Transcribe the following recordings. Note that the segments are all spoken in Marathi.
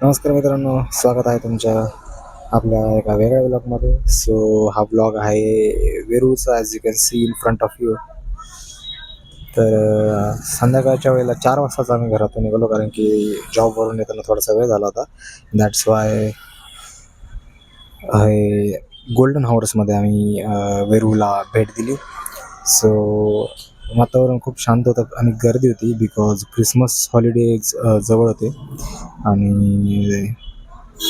नमस्कार मित्रांनो, स्वागत आहे तुमच्या आपल्या एका वेगळ्या ब्लॉगमध्ये. सो हा ब्लॉग आहे वेरूळचा, as you can see in front of you. तर संध्याकाळच्या वेळेला 4 वाजताच आम्ही घरातून निघालो, कारण की जॉबवरून येताना थोडासा वेळ झाला होता. दॅट्स वाय आहे गोल्डन हॉर्समध्ये आम्ही वेरूळला भेट दिली. सो वातावरण खूप शांत होतं आणि गर्दी होती, बिकॉज क्रिसमस हॉलिडेज जवळ होते. आणि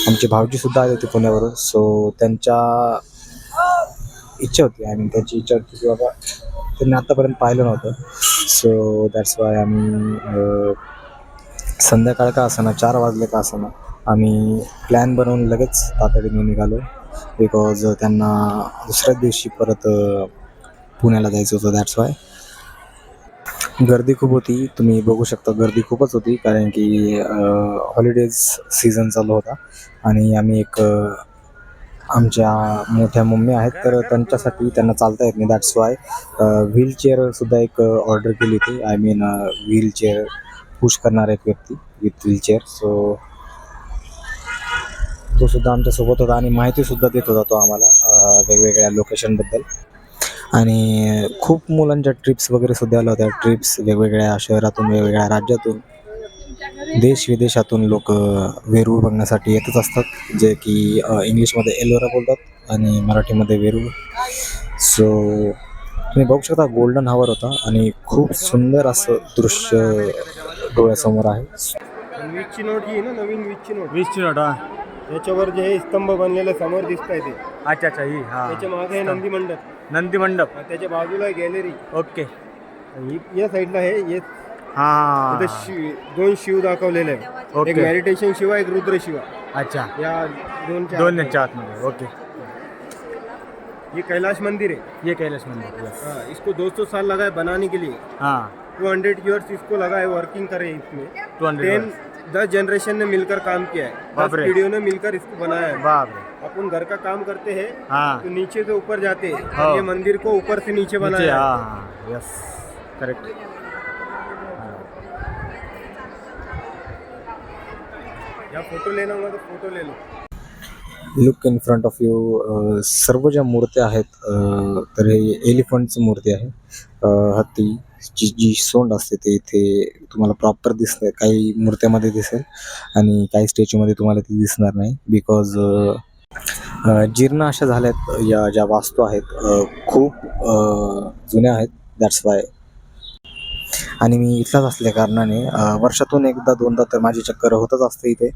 आमचे भाऊजीसुद्धा आले होते पुण्यावरून. सो त्यांच्या इच्छा होती आणि त्यांची इच्छा होती की बाबा त्यांनी आत्तापर्यंत पाहिलं नव्हतं. सो दॅट्स वाय आम्ही संध्याकाळ का असेना, 4 वाजले का असेना, आम्ही प्लॅन बनवून लगेच तातडीने निघालो. बिकॉज त्यांना दुसऱ्याच दिवशी परत पुण्याला जायचं होतं. दॅट्स वाय गर्दी खूप होती. तुम्ही बघू शकता, गर्दी खूपच होती, कारण की हॉलिडेज सीझन चालू होता. आणि आम्ही एक आमच्या मोठ्या मम्मी आहेत, तर त्यांच्यासाठी त्यांना चालता येत नाही. दॅट्स वाय व्हीलचेअरसुद्धा एक ऑर्डर केली होती. आय मीन व्हीलचेअर पुश करणारा एक व्यक्ती विथ व्हीलचेअर. सो तो सुद्धा आमच्यासोबत होता आणि माहितीसुद्धा देत होता तो आम्हाला वेगवेगळ्या लोकेशनबद्दल. आणि खूप मुलांच्या ट्रिप्स वगैरे सुद्धा आल्या होत्या. ट्रिप्स वेगवेगळ्या शहरातून, वेगवेगळ्या राज्यातून, देश विदेशातून लोक वेरूळ बघण्यासाठी येतच असतात, जे की इंग्लिशमध्ये एलोरा बोलतात आणि मराठीमध्ये वेरूळ. सो तुम्ही बघू शकता, गोल्डन हॉवर होता आणि खूप सुंदर असं दृश्य डोळ्यासमोर आहे. वीजची नोट ही ना, नवीन वीजची नोट. 20ची नोट. हा. याच्यावर जे हे स्तंभ बनलेलं समोर दिसत आहे ते, अच्छा अच्छा, ही हा त्याच्या मागे आहे नंदी मंडप. नंदी मंडप. त्याच्या बाजूला आहे गॅलरी. ओके. या साईडला आहे हा. इथं दोन शिव दाखवलेले आहे. ओके. एक मेडिटेशन शिवा, एक रुद्र शिवा. अच्छा, या दोन यांच्या आतमध्ये. ओके. ये कैलाश मंदिर है. ये कैलाश मंदिर. यस. हाँ, इसको 200 साल लगा है बनाने के लिए. हाँ. 200 ईयर्स इसको लगा है वर्किंग करे इसमें. 200 10 जनरेशन ने मिलकर काम किया है. 10 बाप रे. पीढ़ियों ने मिलकर इसको बनाया है. बाप रे. अपन घर का काम करते हैं हाँ. तो नीचे से ऊपर जाते हैं. हाँ. ये मंदिर को ऊपर से नीचे बनाया है. हाँ. Yes, correct. या फोटो लेना होगा तो फोटो ले low. Look in front of you. सर्व ज्या मूर्त्या आहेत, तर हे एलिफंटची मूर्ती आहे. हत्तीची जी सोंड असते ते इथे तुम्हाला प्रॉपर दिसते. काही मूर्त्यामध्ये दिसेल आणि काही स्टॅच्यूमध्ये तुम्हाला ती दिसणार नाही, बिकॉज जीर्ण अशा झाल्यात. या ज्या वास्तू आहेत खूप जुन्या आहेत. That's why. आणि मी इथलाच असल्या कारणाने वर्षातून एकदा दोनदा तर माझी चक्कर होतच असते इथे.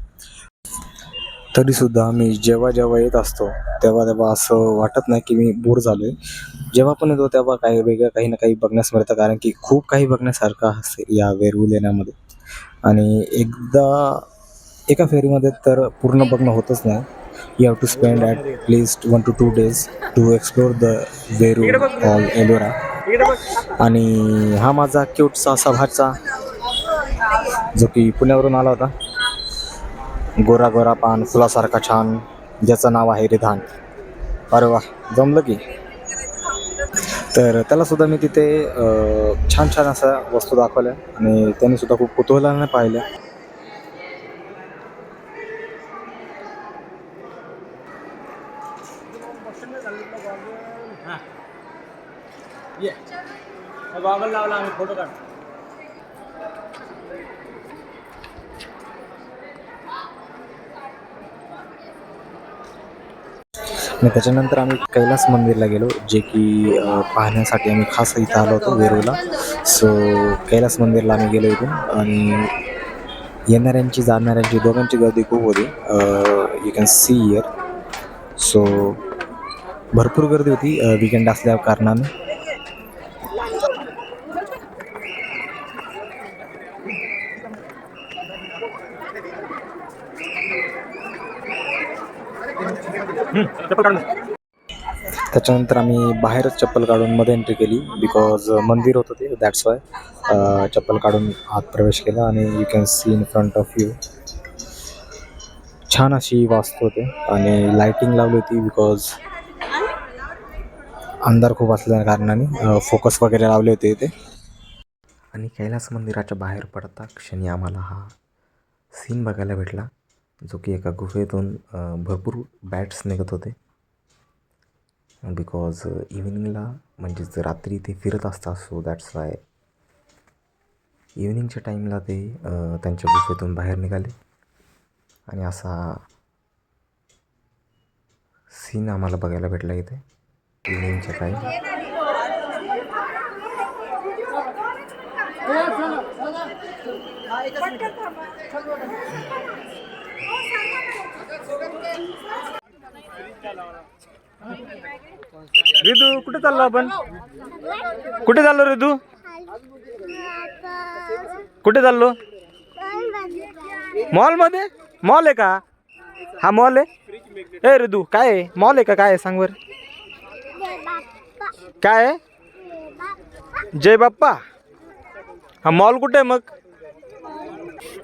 तरीसुद्धा मी जेव्हा जेव्हा येत असतो तेव्हा तेव्हा असं वाटत नाही की मी बोर झालो आहे. जेव्हा पण येतो तेव्हा काही वेगळं काही ना काही बघण्यास मिळतं, कारण की खूप काही बघण्यासारखं असते या वेरूळ लेण्यामध्ये. आणि एका फेरीमध्ये तर पूर्ण बघणं होतच नाही. You have to spend at least 1 to 2 days to explore the Verul or Ellora. आणि हा माझा क्यूटचा असा भाचा, जो की पुण्यावरून आला होता. गोरा गोरा पान, फुलासारखा छान, ज्याचं नाव आहे रिधान. अरे वा, जमलं की. तर त्यालासुद्धा मी तिथे छान छान अशा वस्तू दाखवल्या आणि त्यांनीसुद्धा खूप कुतूहलाने पाहिल्या. गॉगल लावला आम्ही, फोटो काढ. आणि त्याच्यानंतर आम्ही कैलास मंदिरला गेलो, जे की पाहण्यासाठी आम्ही खास इथं आलो होतो वेरूळला. सो कैलास मंदिरला आम्ही गेलो इथून. आणि येणाऱ्यांची जाणाऱ्यांची दोघांची गर्दी खूप होती. You can see here. So भरपूर गर्दी होती विकेंड असल्या कारणाने. चप्पल काढून. त्याच्यानंतर आम्ही बाहेरच चप्पल काढून मध्ये एंट्री केली, बिकॉज मंदिर होतं ते. दॅट्स वाय चप्पल काढून आत प्रवेश केला. आणि you can see in front of you छान अशी वास्तू होते आणि लाईटिंग लावली होती, बिकॉज अंधार खूप असल्या कारणाने फोकस वगैरे लावले होते इथे. आणि कैलास मंदिराच्या बाहेर पडता क्षणी आम्हाला हा सीन बघायला भेटला. जो की एका गुफेतून भरपूर बॅट्स निघत होते. बिकॉज इव्हिनिंगला म्हणजेच रात्री ते फिरत असतात. सो दॅट्स वाय इव्हिनिंगच्या टाईमला ते त्यांच्या गुफेतून बाहेर निघाले आणि असा सीन आम्हाला बघायला भेटला इथे इव्हिनिंगच्या टाईम. रिदू कुठे चाललो आपण? कुठे चाललो रिदू? कुठे चाललो? मॉलमध्ये? मॉल आहे का? हा मॉल आहे. ए रिदू काय आहे? मॉल आहे का काय आहे सांग बरं. काय आहे? जय बाप्पा. हा मॉल कुठे आहे मग?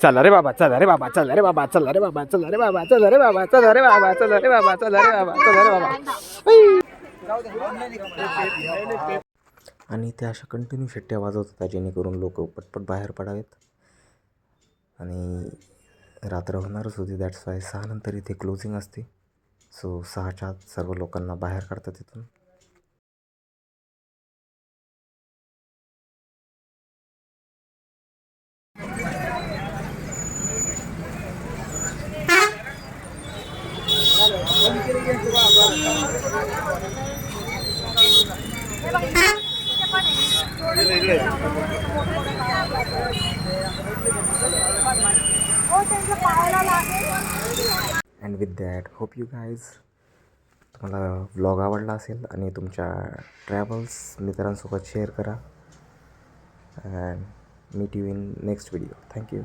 चला रे बाबा, चला रे बाबा, चला रे बाबा, चला रे बाबा, चला रे बाबा, चला रे बाबा, चला रे बाबा, चला रे बाबा, चला रे बाबा, चला रे बाबा. आणि त्या अशा कंटिन्यू शिट्ट्या वाजवत होत्या जेणेकरून लोक पटपट बाहेर पडावेत. आणि रात्र होणारच होती. दॅट्स वाय 6 नंतर इथे क्लोजिंग असते. सो 6च्या आत सर्व लोकांना बाहेर काढतात तिथून. And with that hope you guys तुम्हाला व्लॉग आवडला असेल आणि तुमच्या ट्रॅव्हल्स मित्रांसोबत शेअर करा. And meet you in next video. Thank you.